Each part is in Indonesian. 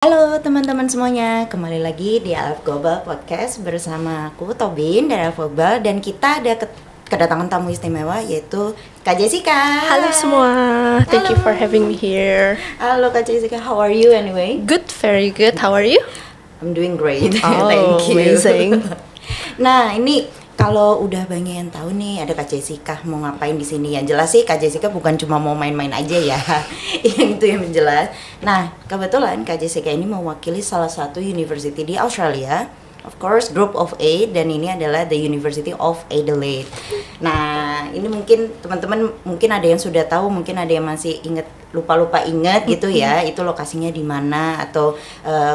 Halo teman-teman semuanya, kembali lagi di Alf Global Podcast bersama aku Tobin dari Alf Global, dan kita ada kedatangan tamu istimewa yaitu Kak Jessica. Halo semua, thank you for having me here. Halo Kak Jessica, how are you anyway? Good, very good. How are you? I'm doing great. Oh, Thank you. amazing. Nah, ini kalau udah banyak yang tahu nih ada Kak Jessica mau ngapain di sini. Yang jelas sih Kak Jessica bukan cuma mau main-main aja ya. Yang itu yang jelas. Nah, kebetulan Kak Jessica ini mewakili salah satu university di Australia. Of course, Group of 8, dan ini adalah the University of Adelaide. Nah, ini mungkin teman-teman mungkin ada yang sudah tahu, mungkin ada yang masih ingat, lupa-lupa ingat gitu ya. Itu lokasinya di mana atau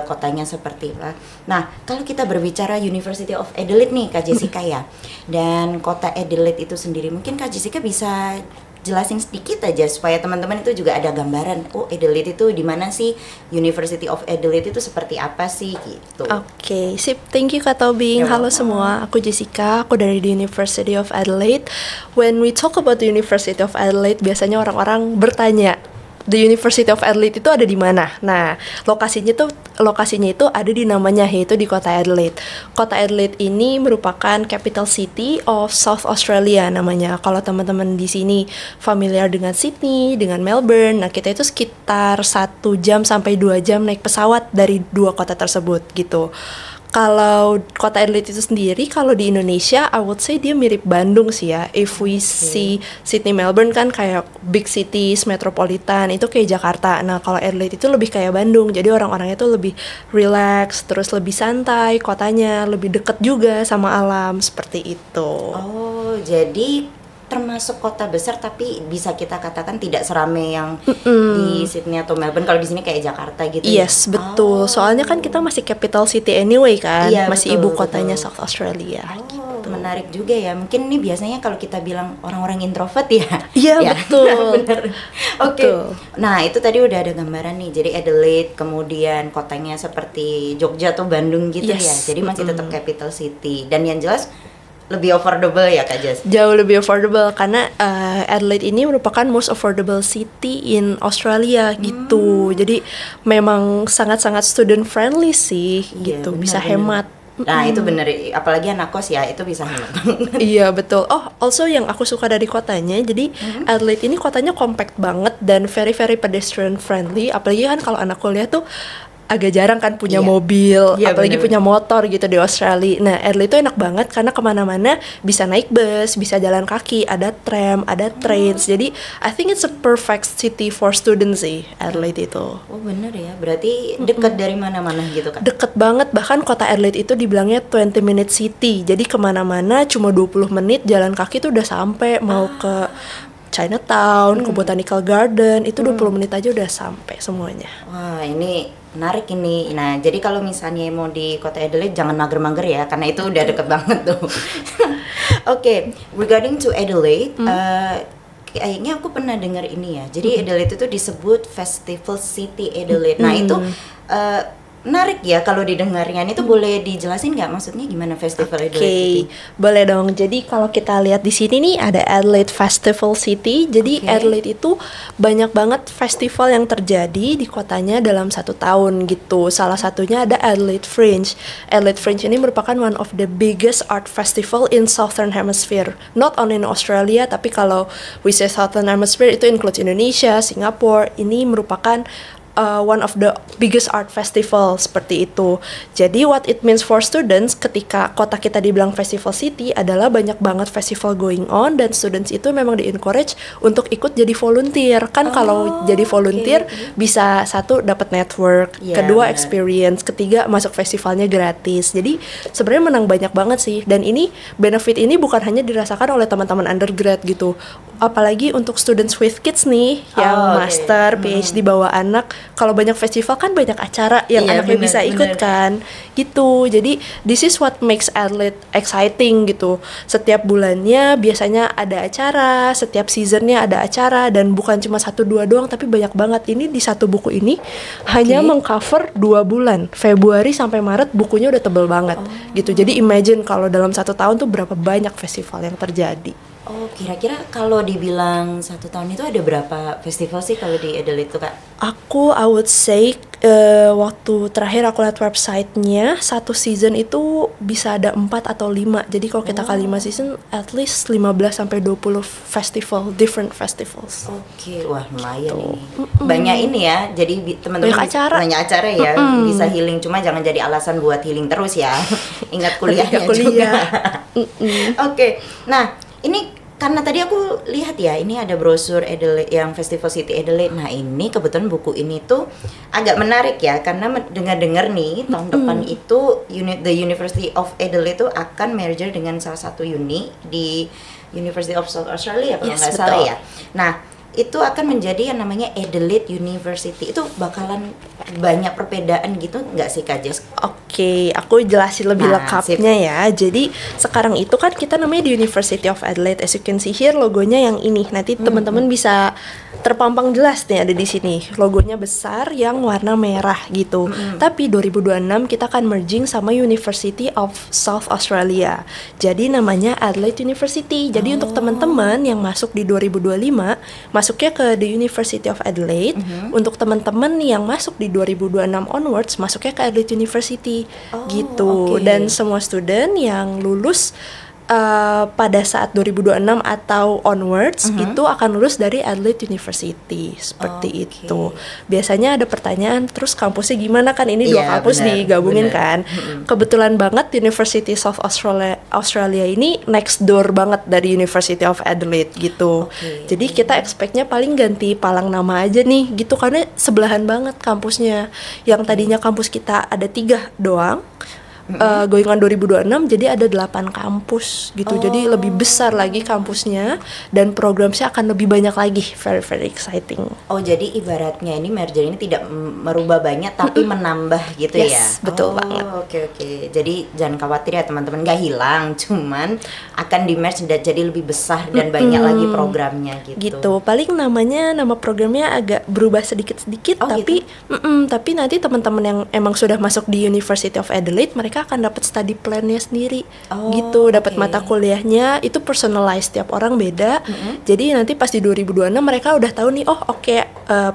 kotanya seperti apa. Nah, kalau kita berbicara University of Adelaide nih Kak Jessica ya. Dan kota Adelaide itu sendiri, mungkin Kak Jessica bisa jelasin sedikit aja supaya teman-teman itu juga ada gambaran. Oh, Adelaide itu di mana sih? University of Adelaide itu seperti apa sih gitu. Oke, sip. Thank you Kak Tobing. Halo semua, aku Jessica, aku dari the University of Adelaide. When we talk about the University of Adelaide, biasanya orang-orang bertanya, the University of Adelaide itu ada di mana? Nah, lokasinya itu ada di namanya, yaitu di kota Adelaide. Kota Adelaide ini merupakan capital city of South Australia namanya. Kalau teman-teman di sini familiar dengan Sydney, dengan Melbourne, nah kita itu sekitar 1 jam sampai 2 jam naik pesawat dari dua kota tersebut gitu. Kalau kota Adelaide itu sendiri, kalau di Indonesia, I would say dia mirip Bandung sih ya. If we see Sydney, Melbourne kan kayak big cities, metropolitan, itu kayak Jakarta. Nah, kalau Adelaide itu lebih kayak Bandung. Jadi orang-orangnya tuh lebih relax, terus lebih santai, kotanya lebih deket juga sama alam, seperti itu. Oh, jadi termasuk kota besar tapi bisa kita katakan tidak seramai yang di Sydney atau Melbourne. Kalau di sini kayak Jakarta gitu. Yes, ya? betul. Soalnya kan kita masih capital city anyway kan, Iya, masih betul, ibu kotanya betul. South Australia. Oh, menarik juga ya. Mungkin ini biasanya kalau kita bilang orang-orang introvert ya. Iya, Ya, betul. benar. Oke. Betul. Nah, itu tadi udah ada gambaran nih. Jadi Adelaide, kemudian kotanya seperti Jogja atau Bandung gitu ya. Yes. Jadi masih tetap capital city. Dan yang jelas lebih affordable ya Kak Jess. Jauh lebih affordable karena Adelaide ini merupakan most affordable city in Australia gitu. Jadi memang sangat-sangat student friendly sih Iya, gitu, benar, bisa benar. hemat. Nah, itu bener, apalagi anak kos ya, itu bisa hemat banget. Iya betul. Oh, also yang aku suka dari kotanya, jadi Adelaide ini kotanya compact banget dan very very pedestrian friendly. Apalagi kan kalau anak kuliah tuh agak jarang kan punya Iya. mobil, Iya, apalagi bener. punya motor gitu di Australia. Nah, Adelaide itu enak banget karena kemana-mana bisa naik bus, bisa jalan kaki, ada tram, ada trains. Jadi, I think it's a perfect city for students sih, Adelaide itu. Oh bener ya, berarti dekat dari mana-mana gitu kan? Deket banget, bahkan kota Adelaide itu dibilangnya 20 minute city. Jadi kemana-mana cuma 20 menit jalan kaki tuh udah sampai. Mau ke Chinatown, ke Botanical Garden, itu 20 menit aja udah sampai semuanya. Wah, ini menarik ini. Nah, jadi kalau misalnya mau di kota Adelaide jangan mager-mager ya, karena itu udah deket banget tuh. Oke, regarding to Adelaide, kayaknya aku pernah dengar ini ya. Jadi Adelaide itu disebut Festival City Adelaide. Nah, itu menarik ya kalau didengarnya. Itu boleh dijelasin nggak maksudnya gimana Festival Adelaide itu? Boleh dong. Jadi kalau kita lihat di sini nih ada Adelaide Festival City. Jadi Adelaide itu banyak banget festival yang terjadi di kotanya dalam 1 tahun gitu. Salah satunya ada Adelaide Fringe. Adelaide Fringe ini merupakan one of the biggest art festival in Southern Hemisphere. Not only in Australia, tapi kalau we say Southern Hemisphere itu includes Indonesia, Singapura. Ini merupakan one of the biggest art festival seperti itu. Jadi what it means for students ketika kota kita dibilang festival city adalah banyak banget festival going on dan students itu memang di-encourage untuk ikut jadi volunteer. Kan kalau jadi volunteer bisa satu dapat network, kedua experience, ketiga masuk festivalnya gratis. Jadi sebenarnya menang banyak banget sih, dan ini benefit ini bukan hanya dirasakan oleh teman-teman undergrad gitu. Apalagi untuk students with kids nih yang master, PhD bawa anak, kalau banyak festival kan banyak acara yang anaknya bisa ikut kan gitu. Jadi this is what makes Adelaide exciting gitu. Setiap bulannya biasanya ada acara, setiap seasonnya ada acara, dan bukan cuma 1-2 doang tapi banyak banget. Ini di satu buku ini hanya mengcover 2 bulan, Februari sampai Maret, bukunya udah tebel banget gitu. Jadi imagine kalau dalam 1 tahun tuh berapa banyak festival yang terjadi. Oh, kira-kira kalau dibilang 1 tahun itu ada berapa festival sih kalau di Adelaide itu, Kak? I would say waktu terakhir aku lihat websitenya, satu season itu bisa ada 4 atau 5. Jadi kalau kita kali 5 season, at least 15 sampai 20 festival, different festivals. Oke, wah lumayan ini. Banyak ini ya, jadi teman-teman banyak acara ya, bisa healing. Cuma jangan jadi alasan buat healing terus ya. Ingat kuliahnya juga. Oke, nah ini karena tadi aku lihat ya, ini ada brosur Adelaide yang Festival City Adelaide. Nah ini kebetulan buku ini tuh agak menarik ya, karena dengar-dengar nih tahun depan itu the University of Adelaide itu akan merger dengan salah satu uni di University of South Australia kalau nggak salah ya. Nah itu akan menjadi yang namanya Adelaide University. Itu bakalan banyak perbedaan gitu nggak sih, Kak Jess? Oke, aku jelasin lebih lengkapnya ya. Jadi sekarang itu kan kita namanya di University of Adelaide. As you can see here, logonya yang ini. Nanti teman-teman bisa terpampang jelas nih ada di sini. Logonya besar yang warna merah gitu. Tapi 2026 kita akan merging sama University of South Australia. Jadi namanya Adelaide University. Jadi untuk teman-teman yang masuk di 2025, masuknya ke the University of Adelaide. Untuk teman-teman yang masuk di 2026 onwards, masuknya ke Adelaide University gitu. Dan semua student yang lulus pada saat 2026 atau onwards itu akan lulus dari Adelaide University seperti itu. Biasanya ada pertanyaan, terus kampusnya gimana, kan ini dua kampus digabungin kan. Kebetulan banget University South Australia ini next door banget dari University of Adelaide gitu. Jadi kita expect-nya paling ganti palang nama aja nih gitu, karena sebelahan banget kampusnya. Yang tadinya kampus kita ada 3 doang, going on 2026 jadi ada 8 kampus gitu. Jadi lebih besar lagi kampusnya dan programnya akan lebih banyak lagi. Very very exciting. Oh, jadi ibaratnya ini merger ini tidak merubah banyak tapi menambah gitu ya. Betul banget. Oke. Jadi jangan khawatir ya teman-teman, nggak hilang, cuman akan di merge dan jadi lebih besar dan banyak lagi programnya gitu. Gitu. Paling nama programnya agak berubah sedikit-sedikit, tapi gitu? Tapi nanti teman-teman yang emang sudah masuk di University of Adelaide, mereka akan dapat study plan-nya sendiri gitu, dapat mata kuliahnya itu personalized, tiap orang beda. Jadi nanti pas di 2026 mereka udah tahu nih,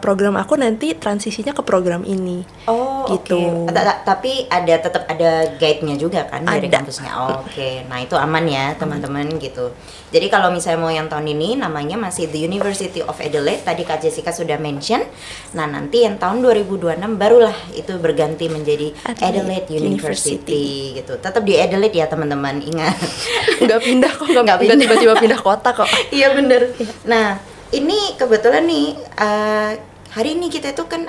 program aku nanti transisinya ke program ini. Gitu. Tapi tetap ada guide-nya juga kan dari kampusnya. Nah itu aman ya teman-teman gitu. Jadi kalau misalnya mau yang tahun ini namanya masih The University of Adelaide, tadi Kak Jessica sudah mention. Nah nanti yang tahun 2026 barulah itu berganti menjadi Adelaide University gitu. Tetap di Adelaide ya teman-teman, ingat. Nggak pindah kok, nggak tiba-tiba pindah kota kok. Iya bener. Nah ini kebetulan nih hari ini kita itu kan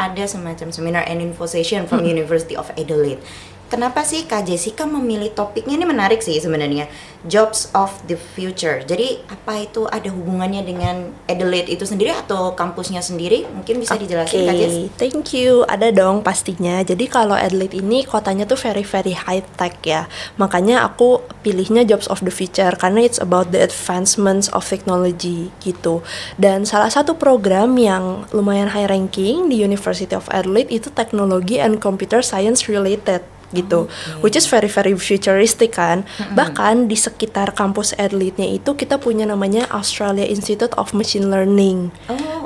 ada semacam seminar and info session from University of Adelaide. Kenapa sih Kak Jessica memilih topiknya? Ini menarik sih sebenarnya, Jobs of the Future. Jadi apa itu ada hubungannya dengan Adelaide itu sendiri atau kampusnya sendiri? Mungkin bisa dijelasin Kak Jess? Thank you. Ada dong pastinya. Jadi kalau Adelaide ini kotanya tuh very very high tech ya. Makanya aku pilihnya Jobs of the Future karena it's about the advancements of technology gitu. Dan salah satu program yang lumayan high ranking di University of Adelaide itu teknologi and computer science related gitu, which is very very futuristic kan. Bahkan di sekitar kampus Adelaide-nya itu kita punya namanya Australia Institute of Machine Learning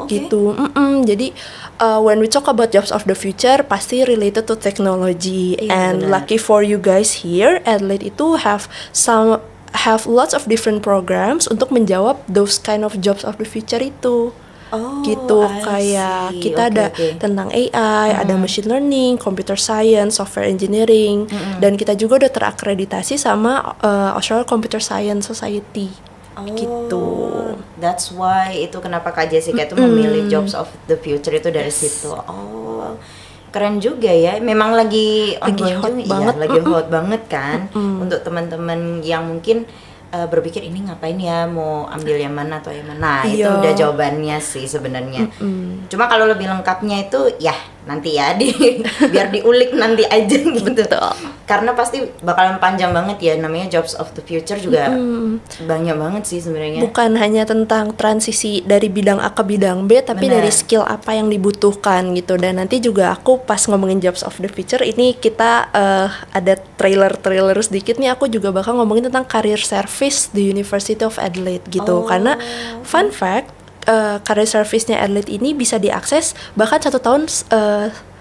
gitu. Jadi when we talk about jobs of the future pasti related to technology. And lucky for you guys here, Adelaide itu have lots of different programs untuk menjawab those kind of jobs of the future itu. Gitu, kayak kita ada tentang AI, ada machine learning, computer science, software engineering, dan kita juga udah terakreditasi sama Australia Computer Science Society. Gitu. That's why itu kenapa Kak Jessica itu memilih Jobs of the Future itu dari situ. Keren juga ya. Memang lagi hot banget. Lagi hot banget kan untuk teman-teman yang mungkin berpikir ini ngapain ya, mau ambil yang mana atau yang mana. Nah itu udah jawabannya sih sebenarnya. Cuma kalau lebih lengkapnya itu ya nanti ya biar diulik nanti aja gitu. Betul. Karena pasti bakalan panjang banget ya, namanya jobs of the future juga banyak banget sih sebenarnya. Bukan hanya tentang transisi dari bidang A ke bidang B, tapi dari skill apa yang dibutuhkan gitu. Dan nanti juga aku pas ngomongin jobs of the future ini kita ada trailer sedikit nih, aku juga bakal ngomongin tentang career service di University of Adelaide gitu. Karena fun fact, career service-nya Adelaide ini bisa diakses bahkan 1 tahun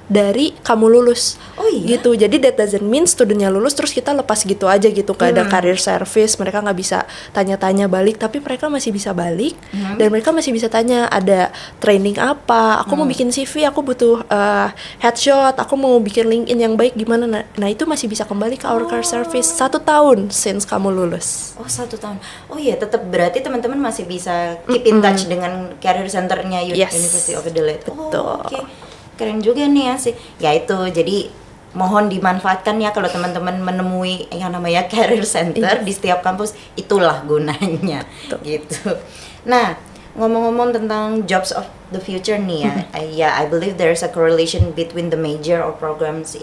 dari kamu lulus. Oh iya? Gitu, jadi that doesn't mean studentnya lulus terus kita lepas gitu aja gitu. Gak ada career service, mereka nggak bisa tanya-tanya balik, tapi mereka masih bisa balik dan mereka masih bisa tanya ada training apa, aku mau bikin CV, aku butuh headshot, aku mau bikin LinkedIn yang baik gimana. Nah itu masih bisa kembali ke our career service 1 tahun since kamu lulus. Oh 1 tahun. Oh iya, tetap berarti teman-teman masih bisa keep in touch dengan career centernya University of Adelaide. Betul. Oh, oke. Keren juga nih ya sih. Ya itu, jadi mohon dimanfaatkan ya kalau teman-teman menemui yang namanya career center di setiap kampus, itulah gunanya. Gitu. Nah, ngomong-ngomong tentang jobs of the future nih ya, I believe there's a correlation between the major or programs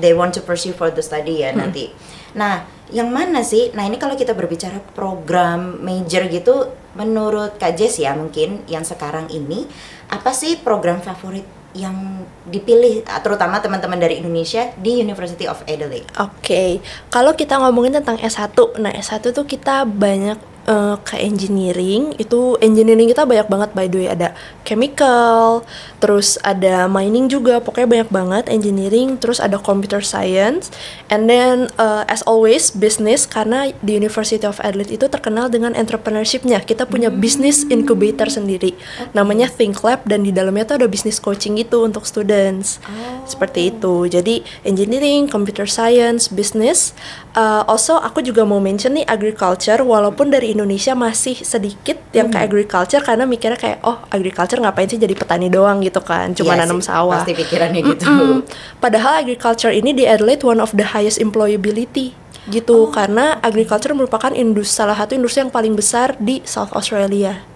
they want to pursue for the study ya nanti. Nah, yang mana sih? Nah, ini kalau kita berbicara program major gitu, menurut Kak Jess ya mungkin yang sekarang ini, apa sih program favorit yang dipilih terutama teman-teman dari Indonesia di University of Adelaide? Oke, kalau kita ngomongin tentang S1, nah S1 tuh kita banyak ke engineering. Itu engineering kita banyak banget, by the way, ada chemical, terus ada mining juga, pokoknya banyak banget engineering, terus ada computer science, and then as always business, karena di University of Adelaide itu terkenal dengan entrepreneurship-nya. Kita punya business incubator sendiri, namanya Think Lab, dan di dalamnya tuh ada business coaching gitu untuk students. Seperti itu. Jadi engineering, computer science, business. Also aku juga mau mention nih agriculture, walaupun dari Indonesia masih sedikit yang ke agriculture, karena mikirnya kayak agriculture ngapain sih jadi petani doang gitu kan, cuma nanam sawah. Pasti pikirannya gitu. Padahal agriculture ini di Adelaide one of the highest employability gitu, karena agriculture merupakan salah satu industri yang paling besar di South Australia.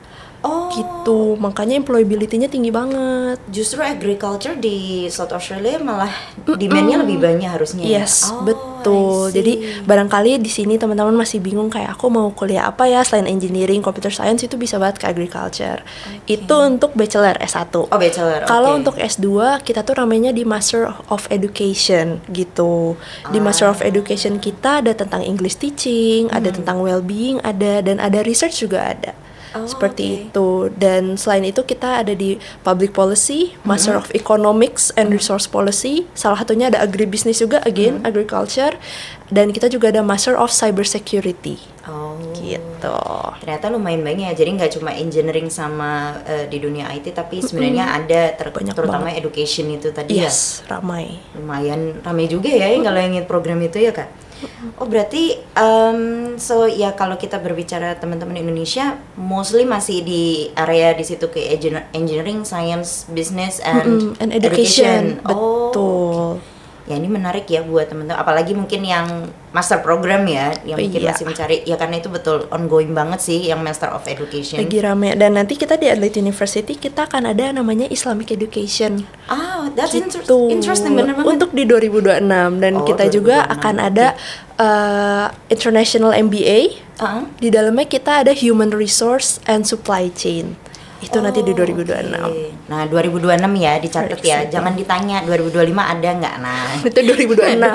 Gitu, makanya employability-nya tinggi banget. Justru agriculture di South Australia malah demand-nya lebih banyak harusnya. Yes, betul. Jadi barangkali di sini teman-teman masih bingung kayak aku mau kuliah apa ya selain engineering, computer science, itu bisa banget ke agriculture. Itu untuk bachelor S1. Oh, bachelor. Kalau untuk S2 kita tuh namanya di Master of Education gitu. Di Master of Education kita ada tentang English teaching, ada tentang well-being, dan ada research juga ada. Seperti itu. Dan selain itu kita ada di Public Policy, Master of Economics and Resource Policy. Salah satunya ada Agribusiness juga, again agriculture. Dan kita juga ada Master of Cyber Security. Gitu. Ternyata lumayan banyak ya. Jadi nggak cuma engineering sama di dunia IT, tapi sebenarnya ada terutama banget. Education itu tadi ya. Yes, ramai. Lumayan ramai juga ya kalau yang program itu ya Kak. Oh berarti so ya kalau kita berbicara teman-teman Indonesia mostly masih di area di situ ke engineering, science, business and education. Betul. Ya ini menarik ya buat teman-teman, apalagi mungkin yang master program ya, yang mungkin masih mencari ya, karena itu betul ongoing banget sih yang Master of Education. Lagi rame. Dan nanti kita di Adelaide University kita akan ada namanya Islamic Education. That's gitu. Interesting bener banget. Untuk di 2026 dan kita 2026. Juga akan ada International MBA. Di dalamnya kita ada Human Resource and Supply Chain. Itu nanti di 2026. Nah 2026 ya dicatat ya, jangan ditanya 2025 ada nggak. Nah itu 2026.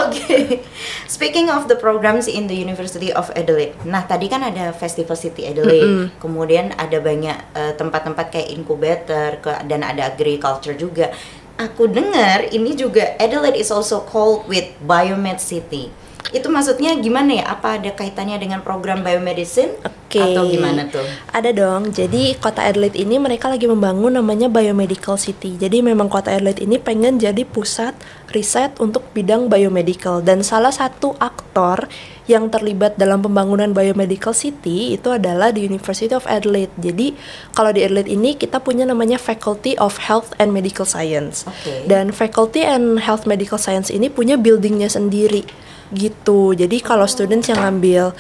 Oke. Speaking of the programs in the University of Adelaide, nah tadi kan ada Festival City Adelaide, kemudian ada banyak tempat-tempat kayak incubator dan ada agriculture juga. Aku dengar ini juga Adelaide is also called with Biomed City. Itu maksudnya gimana ya? Apa ada kaitannya dengan program biomedicine? Atau gimana tuh? Ada dong. Jadi kota Adelaide ini mereka lagi membangun namanya Biomedical City. Jadi memang kota Adelaide ini pengen jadi pusat riset untuk bidang biomedical. Dan salah satu aktor yang terlibat dalam pembangunan Biomedical City itu adalah di University of Adelaide. Jadi kalau di Adelaide ini kita punya namanya Faculty of Health and Medical Science. Dan Faculty and Health Medical Science ini punya buildingnya sendiri. Gitu. Jadi kalau students yang ngambil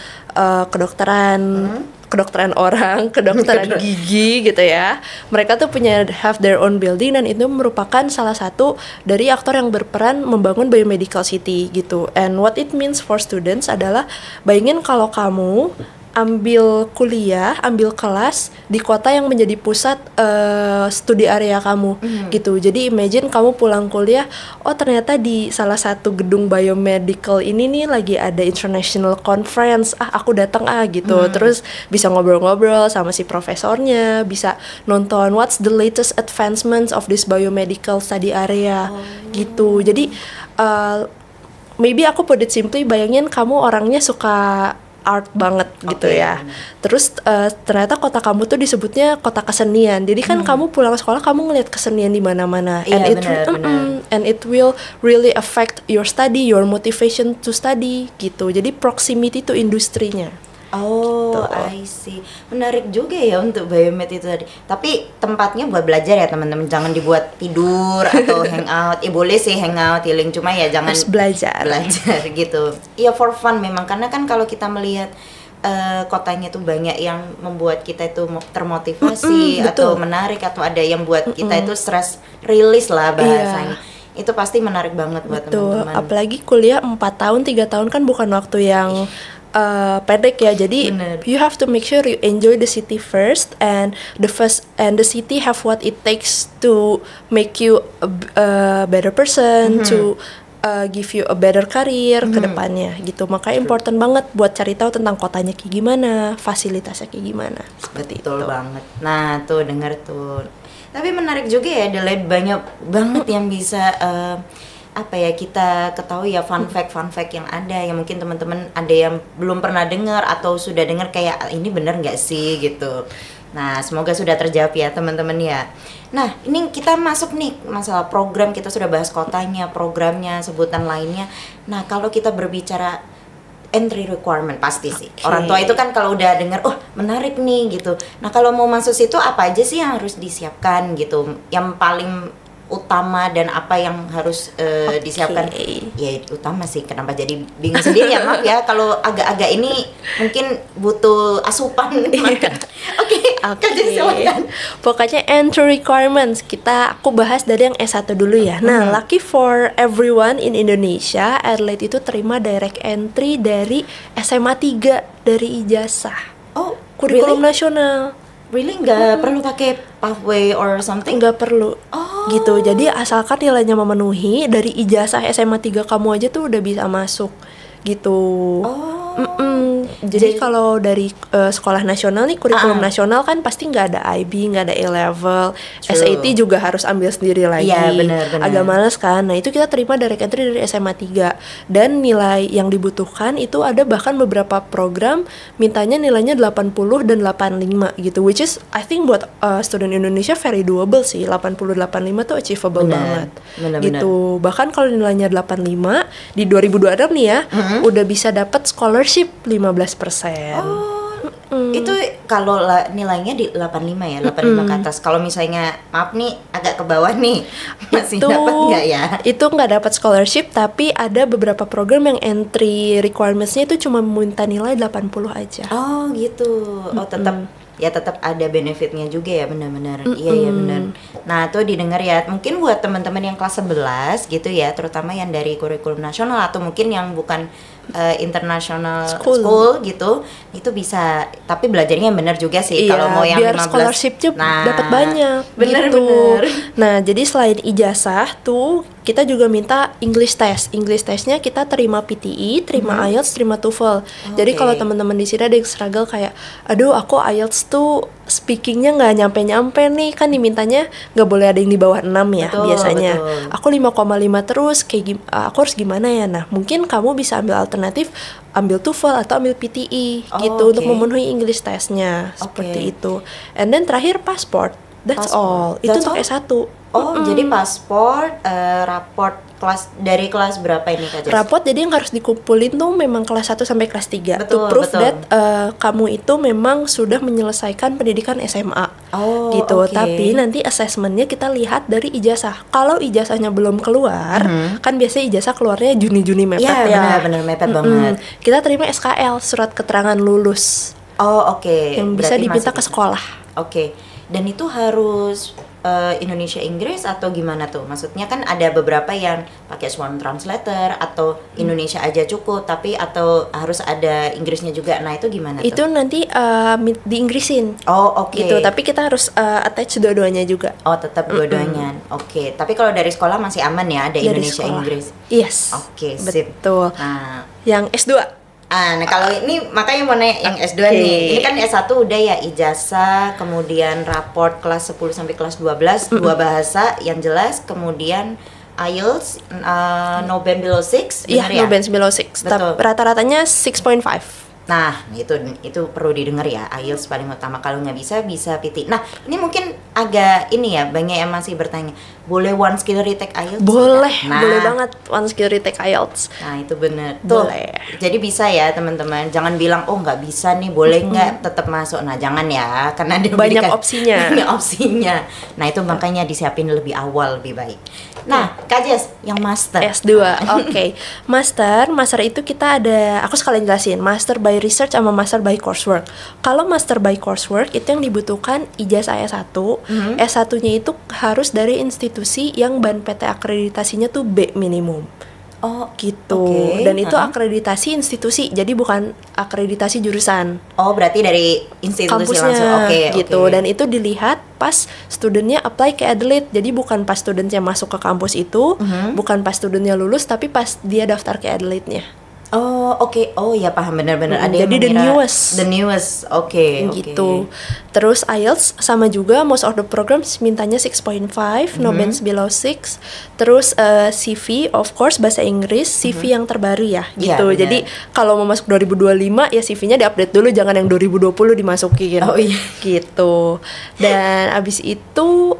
kedokteran, kedokteran orang, kedokteran gigi gitu ya. Mereka tuh punya have their own building dan itu merupakan salah satu dari aktor yang berperan membangun biomedical city gitu. And what it means for students adalah bayangin kalau kamu ambil kuliah, ambil kelas di kota yang menjadi pusat studi area kamu gitu. Jadi imagine kamu pulang kuliah, oh ternyata di salah satu gedung biomedical ini nih lagi ada international conference, aku datang gitu. Terus bisa ngobrol-ngobrol sama si profesornya, bisa nonton what's the latest advancements of this biomedical study area gitu. Jadi maybe aku put it simply, bayangin kamu orangnya suka art banget gitu ya. Terus ternyata kota kamu tuh disebutnya kota kesenian. Jadi kan kamu pulang sekolah kamu ngeliat kesenian di mana-mana. Iya, and it will really affect your study, your motivation to study gitu. Jadi proximity to industrinya. Oh, gitu. I see. Menarik juga ya untuk biomed itu tadi. Tapi tempatnya buat belajar ya teman-teman. Jangan dibuat tidur atau hangout. Boleh sih hangout, healing, cuma ya jangan harus belajar gitu. Iya, for fun memang, karena kan kalau kita melihat kotanya tuh banyak yang membuat kita itu termotivasi atau menarik, atau ada yang buat kita itu stress release lah bahasanya. Itu pasti menarik banget buat teman-teman. Apalagi kuliah 4 tahun, 3 tahun kan bukan waktu yang pendek ya, jadi you have to make sure you enjoy the city first, and the city have what it takes to make you a better person, to give you a better career ke depannya gitu. Makanya important banget buat cari tahu tentang kotanya kayak gimana, fasilitasnya kayak gimana. Betul banget. Nah tuh dengar tuh. Tapi menarik juga ya, Adelaide, banyak banget yang bisa kita ketahui ya, fun fact yang ada yang mungkin teman-teman ada yang belum pernah dengar atau sudah dengar kayak ini benar nggak sih gitu. Nah semoga sudah terjawab ya teman-teman ya. Nah ini kita masuk nih masalah program, kita sudah bahas kotanya, programnya, sebutan lainnya. Nah kalau kita berbicara entry requirement pasti sih orang tua itu kan kalau udah dengar menarik nih gitu. Nah kalau mau masuk situ apa aja sih yang harus disiapkan gitu, yang paling utama dan apa yang harus disiapkan? Ya utama sih, kenapa jadi bingung sendiri ya, maaf ya kalau agak-agak ini mungkin butuh asupan. Silakan. Pokoknya entry requirements aku bahas dari yang S1 dulu ya. Nah, lucky for everyone in Indonesia, Adelaide itu terima direct entry dari SMA 3 dari ijazah. Kurikulum nasional. Really nggak perlu pakai pathway or something? Nggak perlu. Gitu. Jadi asalkan nilainya memenuhi, dari ijazah SMA 3 kamu aja tuh udah bisa masuk gitu. Jadi kalau dari sekolah nasional nih, kurikulum nasional kan pasti nggak ada IB, nggak ada A-level, SAT juga harus ambil sendiri lagi. Iya, benar. Agak males kan. Nah itu kita terima direct entry dari SMA 3. Dan nilai yang dibutuhkan itu ada bahkan beberapa program mintanya nilainya 80 dan 85 gitu. Which is I think buat student Indonesia very doable sih. 80-85 tuh achievable banget. Gitu. Bahkan kalau nilainya 85 di 2026 nih ya, udah bisa dapat scholarship 15%. Itu kalau nilainya di 85 ya, 85 ke atas. Kalau misalnya maaf nih agak ke bawah nih, masih dapat nggak ya? Itu nggak dapat scholarship, tapi ada beberapa program yang entry requirements-nya itu cuma minta nilai 80 aja. Oh gitu. Tetap ada benefitnya juga ya, benar-benar. Iya benar. Nah tuh didengar ya, mungkin buat teman-teman yang kelas 11 gitu ya, terutama yang dari kurikulum nasional atau mungkin yang bukan international school gitu, itu bisa, tapi belajarnya yang benar juga sih. Kalau mau yang biar 15 scholarship-nya dapat banyak. Bener. Nah jadi selain ijazah tuh kita juga minta English test. English testnya kita terima PTE, terima IELTS, terima TOEFL. Jadi kalau teman-teman di sini ada yang struggle kayak, aduh aku IELTS tuh speakingnya nggak nyampe nih, kan dimintanya nggak boleh ada yang di bawah 6 ya biasanya. Aku 5,5 terus, aku harus gimana ya? Nah mungkin kamu bisa ambil alternatif, ambil TOEFL atau ambil PTE gitu untuk memenuhi English testnya seperti itu. And then terakhir passport. That's all. Itu untuk S1. Jadi paspor, raport kelas dari kelas berapa ini Kak Jess? Raport jadi yang harus dikumpulin tuh memang kelas 1 sampai kelas 3. To prove that kamu itu memang sudah menyelesaikan pendidikan SMA. Gitu. Tapi nanti assessmentnya kita lihat dari ijazah. Kalau ijazahnya belum keluar, kan biasanya ijazah keluarnya Juni-Juni mepet ya. Benar mepet banget. Kita terima SKL, surat keterangan lulus. Oh, oke. yang bisa Berarti diminta masih ke bisa. sekolah. Oke. Dan itu harus Indonesia Inggris atau gimana tuh? Maksudnya kan ada beberapa yang pakai Swan Translator atau Indonesia aja cukup, tapi atau harus ada Inggrisnya juga. Nah, itu gimana Itu tuh? nanti di Inggrisin Oh, oke. gitu, tapi kita harus attach dua-duanya juga. Oh, tetap dua-duanya. Oke. Tapi kalau dari sekolah masih aman ya, ada Dari Indonesia sekolah. Inggris. Yes. Oke, sip. Betul. Nah, Yang S2. nah kalau ini makanya mau nanya yang S2 Oke. nih. Ini kan S1 udah ya ijazah, kemudian raport kelas 10 sampai kelas 12, dua bahasa yang jelas, kemudian IELTS no band below 6, Iya, benar ya? no bench below 6. Betul. Rata-ratanya 6.5. Nah, itu perlu didengar ya, IELTS paling utama. Kalau nggak bisa PT. Nah, ini mungkin agak ini ya, banyak yang masih bertanya, boleh one skill retake IELTS? Boleh, Nah, boleh banget one skill retake IELTS. Nah, itu bener tuh. Boleh. Jadi bisa ya teman-teman. Jangan bilang oh nggak bisa nih, boleh nggak tetap masuk. Nah jangan ya, karena dia Banyak berikan- opsinya. Banyak opsinya. Nah itu makanya disiapin lebih awal lebih baik. Nah Kak Jess, yang master. S2, oke. Master itu kita ada, aku sekalian jelasin, master by research sama master by coursework. Kalau master by coursework itu yang dibutuhkan ijazah S1. S1-nya itu harus dari institusi yang ban PT akreditasinya tuh B minimum. Oh Gitu. oke. Dan itu Heeh. akreditasi institusi, jadi bukan akreditasi jurusan. Oh berarti dari institusi Kampusnya langsung. Oke. gitu. oke. Dan itu dilihat pas studentnya apply ke Adelaide. Jadi bukan pas studentnya masuk ke kampus itu, bukan pas studentnya lulus, tapi pas dia daftar ke Adelaide-nya. Oh oke. Oh ya paham benar-benar. Ada yang Jadi the mengira- newest. The newest. Oke. Gitu. Terus IELTS sama juga, most of the programs mintanya 6.5, no bench below 6. Terus CV of course bahasa Inggris, CV yang terbaru ya Iya, gitu. benar. Jadi kalau mau masuk 2025 ya CV-nya diupdate dulu, jangan yang 2020 dimasukin. Oh, iya. Gitu. Dan abis itu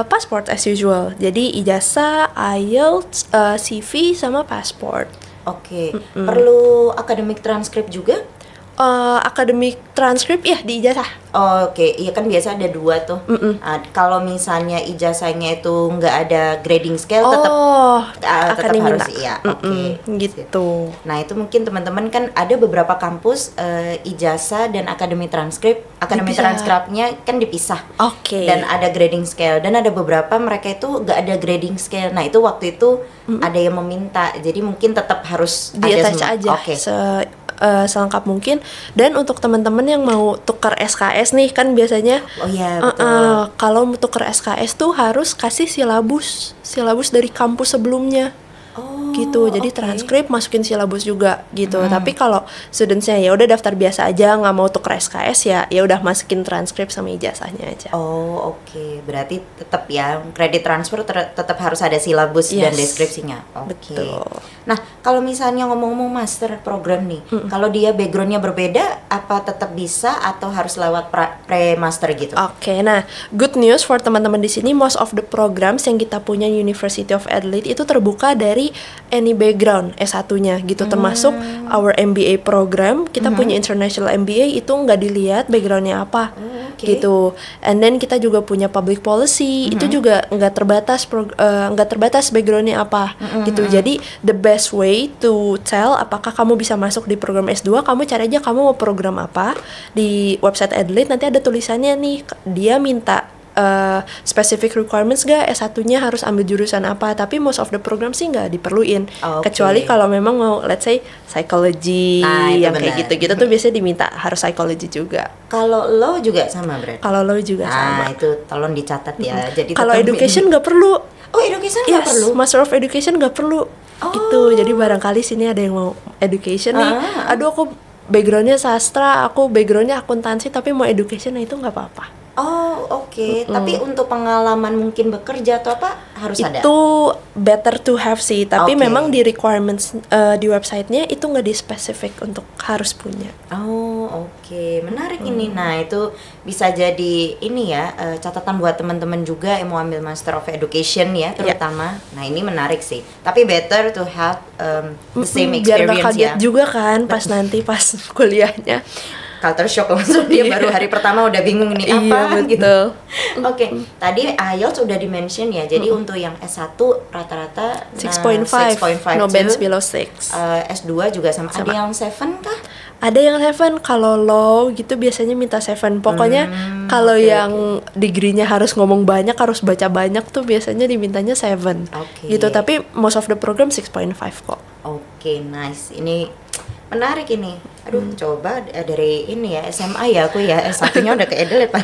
passport as usual. Jadi ijazah, IELTS, CV sama passport. Oke. Perlu akademik transkrip juga? Academic transcript ya di ijazah. Oh, oke, iya kan biasa ada dua tuh. Kalau misalnya ijazahnya itu nggak ada grading scale, tetap akan tetap diminta. harus iya. Oke, Gitu. Nah itu mungkin teman-teman kan ada beberapa kampus ijazah dan akademi transkrip. Akademi Dipisah. transkripnya kan dipisah. Oke. Dan ada grading scale dan ada beberapa mereka itu nggak ada grading scale. Nah itu waktu itu ada yang meminta. Jadi mungkin tetap harus Di ada attach semua. aja Oke. selengkap mungkin. Dan untuk teman-teman yang mau tukar SKS nih, kan biasanya Oh iya betul. kalau mau tukar SKS tuh harus kasih silabus dari kampus sebelumnya. Oh, Gitu. Jadi oke. transkrip masukin silabus juga gitu. Tapi kalau studentsnya ya udah daftar biasa aja, nggak mau tuker SKS, ya udah masukin transkrip sama ijazahnya aja. Oh oke, berarti tetap ya kredit transfer tetap harus ada silabus dan Yes. deskripsinya. Oke. Betul. Nah kalau misalnya ngomong-ngomong master program nih, kalau dia backgroundnya berbeda, apa tetap bisa atau harus lewat pre-master gitu? Oke, nah good news for teman-teman di sini, most of the programs yang kita punya University of Adelaide itu terbuka dari any background S1-nya gitu, termasuk our MBA program. Kita punya international MBA, itu nggak dilihat backgroundnya apa. Oke. Gitu. And then kita juga punya public policy, itu juga nggak terbatas backgroundnya apa. Gitu. Jadi the best way to tell apakah kamu bisa masuk di program S2, kamu cari aja kamu mau program apa di website Adelaide. Nanti ada tulisannya nih, dia minta specific requirements gak, S1-nya harus ambil jurusan apa. Tapi most of the program sih nggak diperluin. Oke. Kecuali kalau memang mau let's say psychology, Nah, itu yang kayak benar. gitu-gitu tuh biasanya diminta harus psychology juga. Kalau lo juga sama berarti? Kalau lo juga sama. Nah itu tolong dicatat ya. Jadi Kalau tetap- education nggak perlu. Oh education nggak Yes, perlu? Master of Education nggak perlu. Gitu. Jadi barangkali sini ada yang mau education nih. Aduh aku backgroundnya sastra, aku backgroundnya akuntansi, tapi mau education, nah itu nggak apa-apa. Oh oke, tapi untuk pengalaman mungkin bekerja atau apa harus ada? Itu better to have sih, tapi Oke. memang di requirements di websitenya itu nggak di spesifik untuk harus punya. Oh oke, menarik ini. Nah itu bisa jadi ini ya catatan buat teman-teman juga yang mau ambil Master of Education ya terutama. Nah ini menarik sih. Tapi better to have the same Biar nggak experience kaget ya. juga kan pas nanti pas kuliahnya. Culture shock langsung dia baru hari pertama udah bingung nih apa gitu. betul. Oke, tadi IELTS udah di-mention ya. Jadi untuk yang S1 rata-rata 6.5, no tuh. bench below 6. S2 juga sama. Ada yang 7 kah? Ada yang 7, kalau low gitu biasanya minta 7. Pokoknya kalau yang degree-nya harus ngomong banyak, harus baca banyak tuh biasanya dimintanya 7. Gitu, tapi most of the program 6.5 kok. Oke, nice. Ini menarik ini. Aduh, coba dari ini ya, SMA ya aku ya. S1-nya udah ke Adelaide, Pak.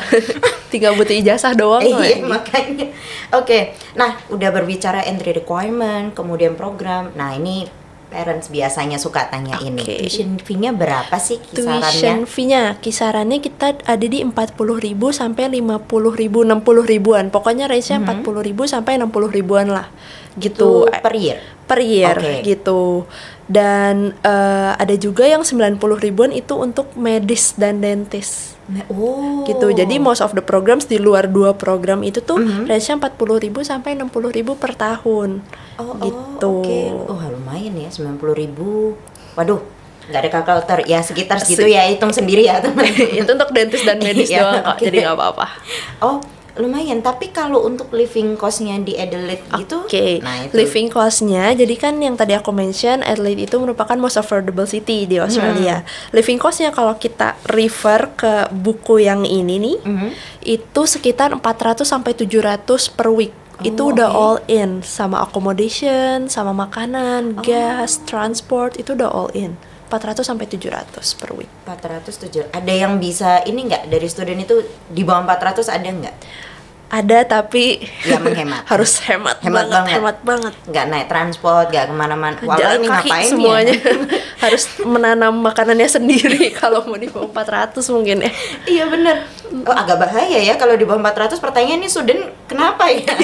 Tinggal butuh ijazah doang loh. Iya, makanya. Oke. Nah, udah berbicara entry requirement, kemudian program. Nah, ini parents biasanya suka tanya ini. Tuition fee-nya berapa sih kisarannya? Tuition fee-nya kisarannya kita ada di 40.000 sampai 50.000, 60.000-an. Pokoknya range-nya 40.000 sampai 60.000-an lah. Gitu. Per year. Per year gitu. Dan ada juga yang 90.000-an itu untuk medis dan dentis. Gitu. Jadi most of the programs di luar 2 program itu tuh range-nya 40.000 sampai 60.000 per tahun. Gitu. Lumayan ya, 90.000. Waduh, nggak ada kalkulator. Ya sekitar segitu ya, hitung sendiri ya teman. Itu untuk dentis dan medis doang kok, jadi nggak apa-apa. Oh, lumayan. Tapi kalau untuk living cost-nya di Adelaide gitu, nah itu. Living cost-nya, jadi kan yang tadi aku mention, Adelaide itu merupakan most affordable city di Australia. Living cost-nya kalau kita refer ke buku yang ini nih, itu sekitar 400 sampai 700 per week. Itu udah all in, sama accommodation, sama makanan, gas, transport, itu udah all in. 400 sampai 700 per week. 400 700. Ada yang bisa ini nggak dari student itu di bawah 400 ada nggak? Ada, tapi ya menghemat. Harus hemat banget. Nggak naik transport, nggak kemana-mana. Jalan ini kaki ngapain semuanya. ya? Harus menanam makanannya sendiri kalau mau di bawah 400 mungkin ya. Iya bener. Agak bahaya ya kalau di bawah 400. Pertanyaan nih student kenapa ya?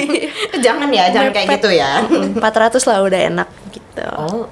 Jangan kayak gitu ya. 400 lah udah enak gitu.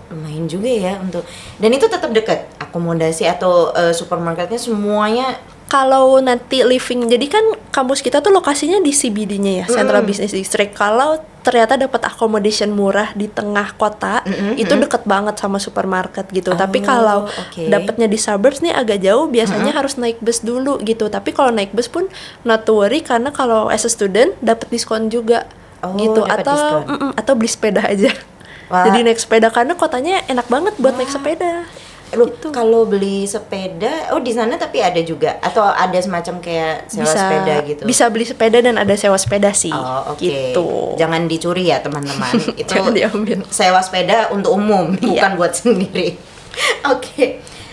Lumayan juga ya untuk. Dan itu tetap dekat akomodasi atau supermarketnya semuanya. Kalau nanti living, jadi kan kampus kita tuh lokasinya di CBD-nya ya, Central Business District. Kalau ternyata dapat accommodation murah di tengah kota, itu deket banget sama supermarket gitu. Tapi kalau dapatnya di suburbs nih agak jauh, biasanya harus naik bus dulu gitu. Tapi kalau naik bus pun not to worry, karena kalau as a student dapat diskon juga gitu. Atau beli sepeda aja. Jadi naik sepeda, karena kotanya enak banget buat naik sepeda. Gitu. Kalau beli sepeda, di sana tapi ada juga atau ada semacam kayak sewa sepeda gitu. Bisa beli sepeda dan ada sewa sepeda sih. Gitu. Jangan dicuri ya teman-teman. Itu jangan diambil. Sewa sepeda untuk umum, bukan buat sendiri.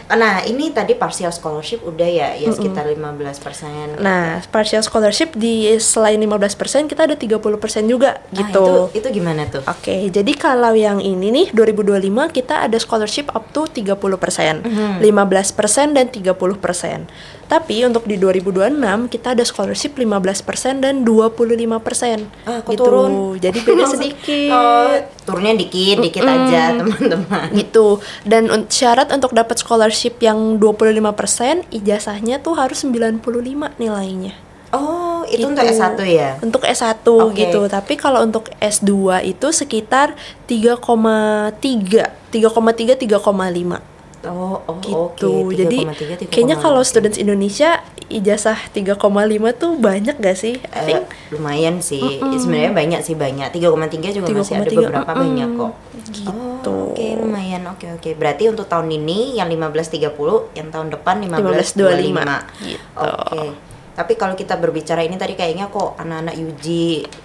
Nah, ini tadi partial scholarship udah ya sekitar 15%. Nah, partial scholarship selain 15%, kita ada 30% juga gitu. Itu gimana tuh? Jadi kalau yang ini nih 2025 kita ada scholarship up to 30%, 15% dan 30%. Tapi untuk di 2026 kita ada scholarship 15% dan 25%. Kok turun? Jadi beda sedikit. Turunnya dikit aja, teman-teman. Gitu. Dan syarat untuk dapat scholarship yang 25%, ijazahnya tuh harus 95 nilainya. Itu untuk S1 ya? Untuk S1 gitu. Tapi kalau untuk S2 itu sekitar 3,3, 3,5. Gitu. Jadi kayaknya kalau students Indonesia ijazah 3,5 tuh banyak gak sih? Lumayan sih. Sebenarnya banyak. 3,3 juga masih ada beberapa banyak kok. Gitu. Lumayan. Oke. Berarti untuk tahun ini yang 15.30, yang tahun depan 15.25. Gitu. Tapi kalau kita berbicara ini tadi kayaknya kok anak-anak UG,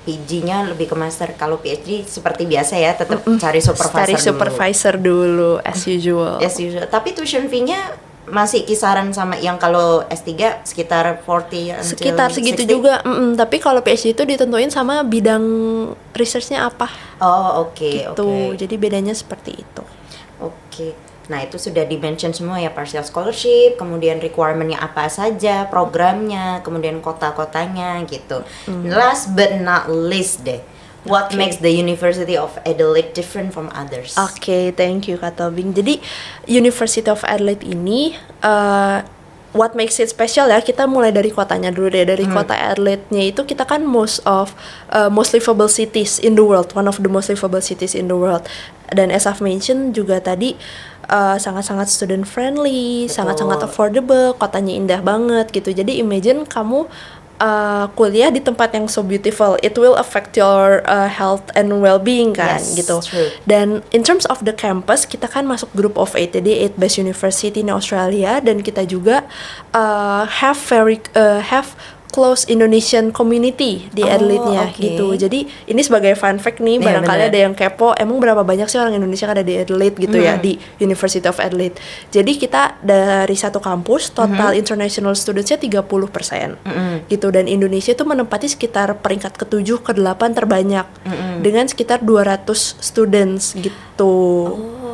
PG-nya lebih ke master. Kalau PhD seperti biasa ya, tetap cari supervisor dulu as usual. Tapi tuition fee-nya masih kisaran sama yang kalau S3 sekitar 40 sekitar segitu 60? Juga. Tapi kalau PhD itu ditentuin sama bidang research-nya apa. Gitu. Jadi bedanya seperti itu. Nah, itu sudah di-mention semua ya, partial scholarship, kemudian requirement-nya apa saja, programnya, kemudian kota-kotanya gitu. Last but not least deh, what makes the University of Adelaide different from others? Thank you Kak Tobing. Jadi University of Adelaide ini what makes it special ya, kita mulai dari kotanya dulu deh. Dari kota Adelaide-nya itu kita kan most livable cities in the world, one of the most livable cities in the world. Dan as I've mentioned juga tadi, sangat-sangat student friendly, sangat-sangat affordable, kotanya indah banget gitu. Jadi imagine kamu kuliah di tempat yang so beautiful, it will affect your health and well-being kan, Yes, gitu. true. Dan in terms of the campus, kita kan masuk group of 8, jadi 8 best university in Australia, dan kita juga have close Indonesian community di Adelaide-nya oke. gitu. Jadi ini sebagai fun fact nih, Iya, barangkali bener. ada yang kepo, emang berapa banyak sih orang Indonesia yang ada di Adelaide gitu ya, di University of Adelaide. Jadi kita dari satu kampus, total international students-nya 30%. Gitu, dan Indonesia itu menempati sekitar peringkat ke-7 ke-8 terbanyak dengan sekitar 200 students gitu.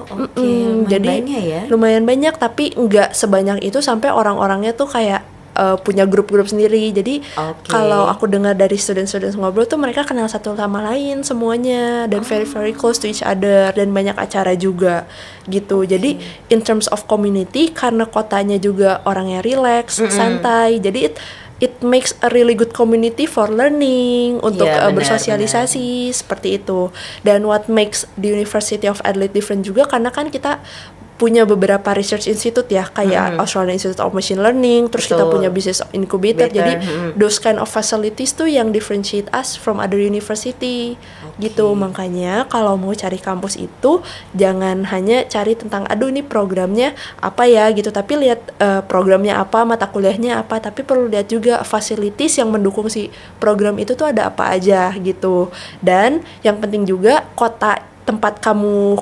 Oke, lumayan Jadi banyak ya. lumayan banyak, tapi nggak sebanyak itu sampai orang-orangnya tuh kayak punya grup-grup sendiri. Jadi Oke. kalau aku dengar dari student-student ngobrol tuh mereka kenal satu sama lain semuanya, dan very close to each other, dan banyak acara juga gitu. Jadi in terms of community, karena kotanya juga orangnya relax, santai, jadi it makes a really good community for learning, untuk Iya, benar, bersosialisasi seperti itu. Dan what makes the University of Adelaide different juga karena kan kita punya beberapa research institute ya, kayak Australian Institute of Machine Learning, terus kita Betul. punya business incubator. Better, Jadi those kind of facilities tuh yang differentiate us from other university gitu. Makanya kalau mau cari kampus itu jangan hanya cari tentang aduh ini programnya apa ya gitu, tapi lihat programnya apa, mata kuliahnya apa, tapi perlu lihat juga facilities yang mendukung si program itu tuh ada apa aja gitu. Dan yang penting juga kota tempat kamu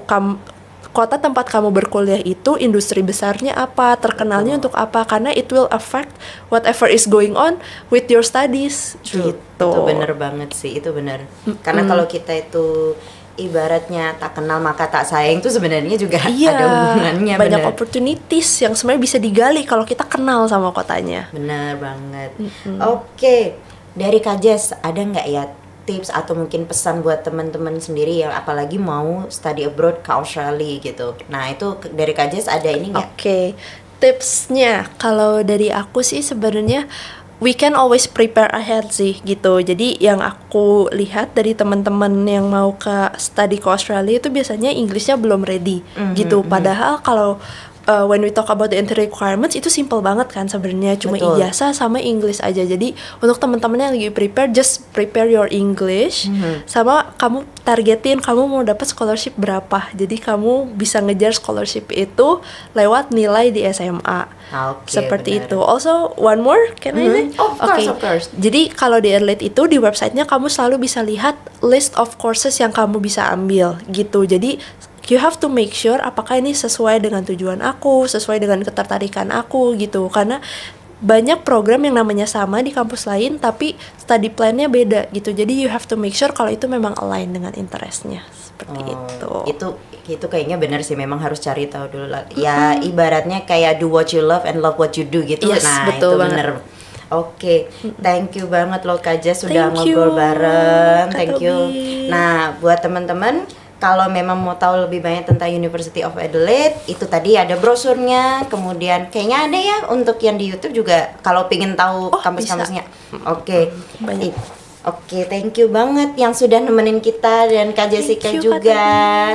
berkuliah itu industri besarnya apa, terkenalnya untuk apa, karena it will affect whatever is going on with your studies. True. Gitu. Itu bener banget sih, itu bener. Karena kalau kita itu ibaratnya tak kenal maka tak sayang, itu sebenarnya juga Iya, ada hubungannya. banyak bener. opportunities yang sebenarnya bisa digali kalau kita kenal sama kotanya. Bener banget. Oke, dari Kak Jess ada nggak ya tips atau mungkin pesan buat teman-teman sendiri yang apalagi mau study abroad ke Australia gitu. Nah itu dari Kak Jess ada ini nggak? Oke, tipsnya kalau dari aku sih sebenarnya we can always prepare ahead sih gitu. Jadi yang aku lihat dari teman-teman yang mau ke study ke Australia itu biasanya Inggrisnya belum ready gitu. Padahal kalau when we talk about the entry requirements itu simple banget kan sebenarnya, cuma Betul. ijazah sama English aja. Jadi untuk teman-teman yang lagi prepare, just prepare your English, sama kamu targetin kamu mau dapat scholarship berapa. Jadi kamu bisa ngejar scholarship itu lewat nilai di SMA. Oke, Seperti benar. itu. Also one more, can I say? Of course, Oke. of course. Jadi kalau di Adelaide itu di websitenya kamu selalu bisa lihat list of courses yang kamu bisa ambil gitu. Jadi you have to make sure apakah ini sesuai dengan tujuan aku, sesuai dengan ketertarikan aku gitu. Karena banyak program yang namanya sama di kampus lain tapi study plan-nya beda gitu. Jadi you have to make sure kalau itu memang align dengan interest-nya. Seperti itu. Itu kayaknya benar sih, memang harus cari tahu dulu lah. Ya ibaratnya kayak do what you love and love what you do gitu. Yes, Nah betul itu banget. bener. Oke, thank you banget loh Kak Jess sudah Thank you, ngobrol bareng. Kak Thank you. Tobi. Nah buat teman-teman, kalau memang mau tahu lebih banyak tentang University of Adelaide, itu tadi ada brosurnya, kemudian kayaknya ada ya untuk yang di YouTube juga kalau pengen tahu Oh, kampus-kampusnya. Oke. Banyak. Oke, thank you banget yang sudah nemenin kita, dan Kak Jessica you, Kak juga.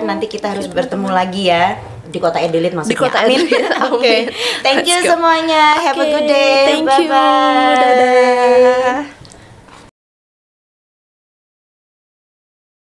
Tobi. Nanti kita harus you, bertemu teman-teman. lagi ya di kota Adelaide maksudnya. Di kota Amin. Adelaide, Oke. amin. Thank you Let's go. semuanya. Have a Oke, good day. thank you. Bye-bye. Dadah.